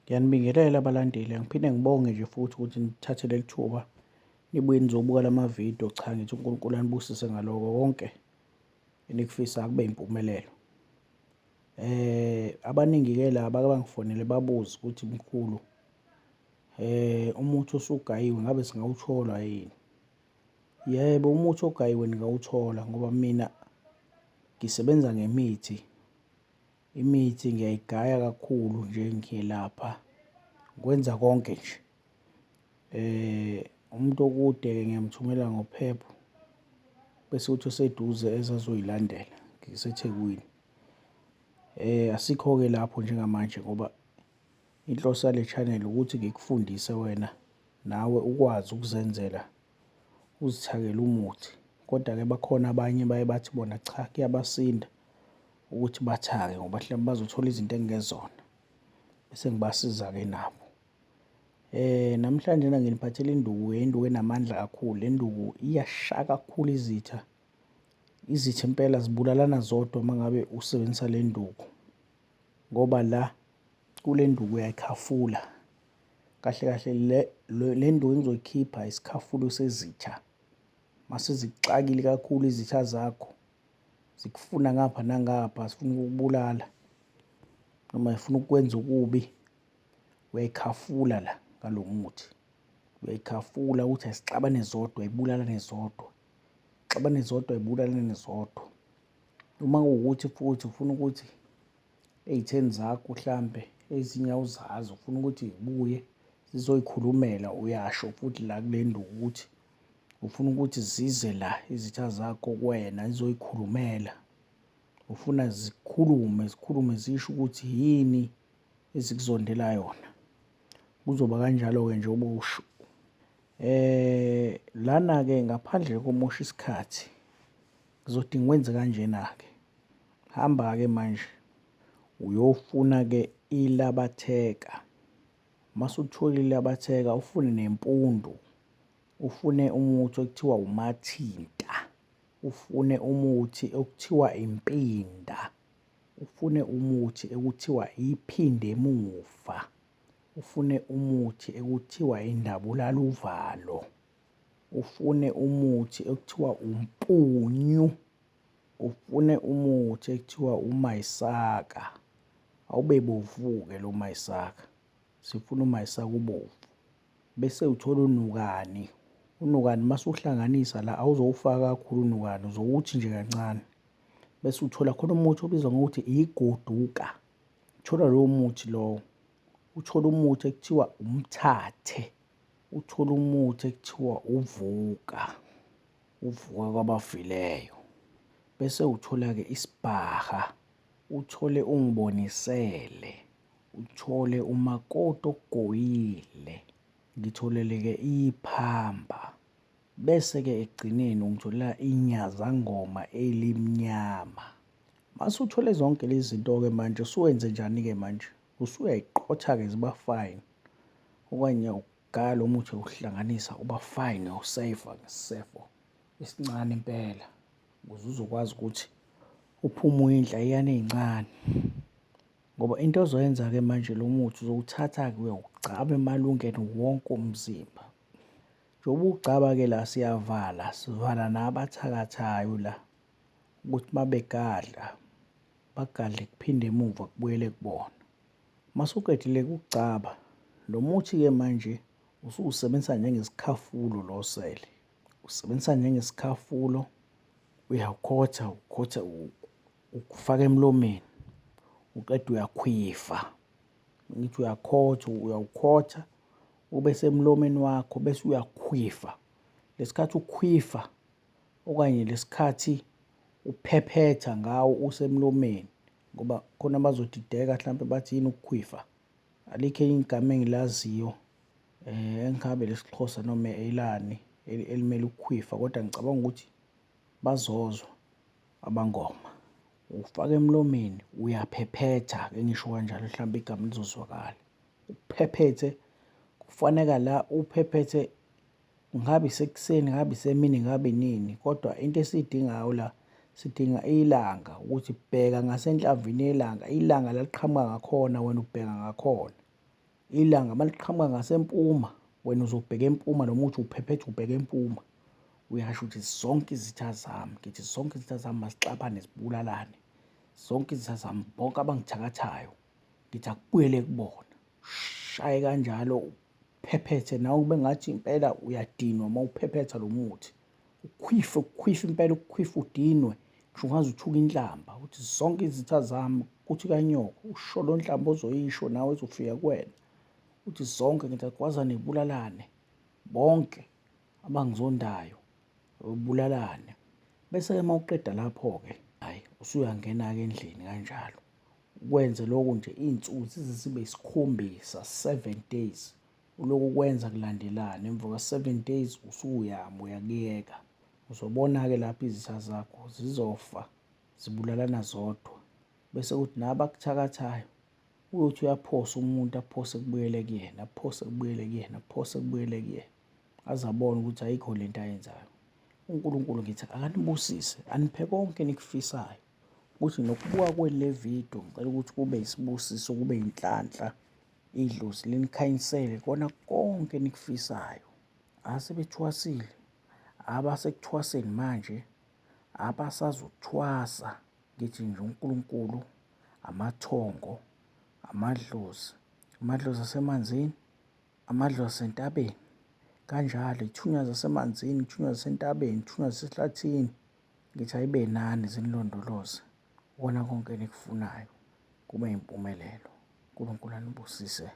Ngiyanibingelela abalandeli, ngiphinde ngibonge nje futhi ukuthi nithathe leli thuba nibuye nizobuka lama video. Cha, ngithi uNkulunkulu anibusise ngaloko konke enikufisa kube impumelelo. Abaningi-ke laba abangifonele babuza ukuthi mkhulu, umuthi osugayiwe ngabe singawuthola yini? Yebo, umuthi ogayiwe ningawuthola ngoba mina ngisebenza ngemithi. Imithi ngiyayigaya kakhulu nje ngiyelapha, ngikwenza konke nje. Umuntu okude-ke ngiyamthumela ngophepho bese uthi oseduze ezazoyilandela ngiseThekwini. Asikho-ke lapho njengamanje ngoba inhloso yale channel ukuthi ngikufundise wena nawe ukwazi ukuzenzela, uzithakele umuthi. Kodwa-ke bakhona abanye baye bathi bona cha, kuyabasinda ukuthi bathake ngoba mhlawumbe bazothola izinto ekungezona, bese ngibasiza-ke nabo. Namhlanje nginiphathele induku, induku enamandla kakhulu. Le nduku iyashaya kakhulu izitha. Izitha impela zibulalana zodwa uma ngabe usebenzisa le nduku, ngoba la kule nduku uyayikhafula kahle kahle. Le nduku engizoyikhipha iskhafulo sezitha. Mase zikuxakile kakhulu izitha zakho, zikufuna ngapha nangapha, zifuna ukukubulala noma zifuna ukukwenza ukubi, uyayikhafula la ngalo muthi. Uyayikhafula ukuthi azixabane zodwa, yibulalane zodwa, xabane zodwa, yibulalane zodwa. Uma kuwukuthi futhi ufuna ukuthi ey'theni zakho mhlampe ezinye awuzazi, ufuna ukuthi zibuye zizoyikhulumela, uyasho futhi la kule nduku ukuthi ufuna ukuthi zize la izitha zakho kuwena zizoyikhulumela. Ufuna zikhulume zisho ukuthi yini ezikuzondela yona. Kuzoba kanjalo-ke nje ubusho. Lana-ke ngaphandle komosha isikhathi ngizodinga ngikwenze kanjena-ke. Hamba-ke manje uyofuna-ke ilabatheka. Mase uthola ilabatheka, ufune nempundu, ufune umuthi okuthiwa umathinta, ufune umuthi okuthiwa impinda, ufune umuthi ekuthiwa iphinde emuva, ufune umuthi ekuthiwa indabulaluvalo, ufune umuthi ekuthiwa umpunyu, ufune umuthi ekuthiwa umayisaka. Awube bovu-ke lo mayisaka, sifuna umayisaka ubovu. Bese uthola unukani. Unukani mase uhlanganisa la, awuzowufaka kakhulu unukani, uzowuthi nje kancane. Bese uthola khona umuthi obizwa ngokuthi igoduka. Uthola lowo muthi lowo. Uthola umuthi ekuthiwa umthathe. Uthola umuthi ekuthiwa uvuka kwabafileyo. Bese uthola-ke isibhaha, uthole ungibonisele, uthole umakoti okuguyile, ngitholele-ke iphamba. Bese-ke ekugcineni ungitholela inyazangoma elimnyama. Mase uthole zonke lezi zinto-ke manje usuwenze njani-ke manje? Usuyayiqotha-ke ziba fine, okanye ukugaya lo muthi ukuhlanganisa uba fine, useyiva ngesefo esincane impela, ukuze uzokwazi ukuthi uphume uyinhlayiyana ey'ncane. Ngoba into ozoyenza-ke manje lo muthi uzowuthatha-ke uyawugcaba emalungeni wonke umzimba. Njengoba uwugcaba-ke la siyavala, sivala nabathakathayo la ukuthi uma begadla, bagadle kuphinde emuva kubuyele kubona. Mase uqedile ukugcaba, lo muthi-ke manje usuwusebenzisa njengesikhafulo lo sele. Usebenzisa njengesikhafulo, uyawukhotha, ukufaka emlomeni, uqeda uyakhwifa. Ngithi uyawukhotha, ube semlomeni wakho bese uyakhwifa. Lesikhathi ukhwifa okanye lesikhathi uphephetha ngawo usemlomeni, ngoba khona bazodideka mhlampe bathi yini ukukhwifa. Alikho elinye igama engilaziyo engabe lesiXhosa noma elani elimele ukukhwifa, kodwa ngicabanga ukuthi bazozwa abangoma. Ufaka emlomeni, uyaphephetha, ngisho kanjalo mhlawumbe igama lizozwakala. Uphephethe, kufaneka la uphephethe, ngabe isekuseni, ngabe isemini, ngabe nini, kodwa into esiyidingayo la, sidinga ilanga ukuthi bheka ngasenhlamvini yelanga, ilanga la liqhamuka ngakhona wena ubheka ngakhona. ilanga maliqhamuka ngasempuma, wena uzobheka empuma noma uthi uphephethe ubheka empuma, uyasho ukuthi zonke izitha zami, ngithi zonke izitha zami masixabane zibulalane, zonke izitha zami bonke abangithakathayo, ngithi akubuyele kubona. Shaye kanjalo uphephethe nawe kube ngathi impela uyadinwa uma uphephetha lo muthi, ukhwife impela, ukhwife udinwe, ngisho ungaze uthuke inhlamba, uthi zonke izitha zami, kuthi kanyoko usho lo nhlamba ozoyisho nawe ezofika kuwena, uthi zonke ngithi agwazane ibulalane, bonke abangizondayo bulalane. Bese-ke uma uqeda lapho-ke, hhayi usuyangena-ke endlini kanjalo, ukwenze lokhu nje iy'nsuku zize zibe yisikhombisa, 7 days, ulokhu ukwenza kulandelana. Emva ka-7 days usuyama, uyakuyeka, uzobona-ke lapho izitha zakho zizofa, zibulalana zodwa. Bese kuthi nabakuthakathayo uyothi uyaphosa umuntu, aphose kubuyele kuyena, aphose kubuyele kuyena, aphose kubuyele kuyena, aze abone ukuthi ayikho lento ayenzayo. uNkulunkulu ngithi akanibusise, aniphe konke enikufisayo, ukuthi nokubuka kweli le video ngicela ukuthi kube yisibusiso, kube yinhlanhla, idlozi linikhanyisele kona konke enikufisayo. Asebethwasile, abasekuthwaseni manje, abasazothwasa, ngithi nje uNkulunkulu, amathongo, amadlozi asemanzini, amadlozi asentabeni, kanjalo ithunya zasemanzini, ithunya zasentabeni, ithunya zasehlathini, ngithi ayibe nani zinilondoloze, kona konke enikufunayo kube yimpumelelo. uNkulunkulu anibusise.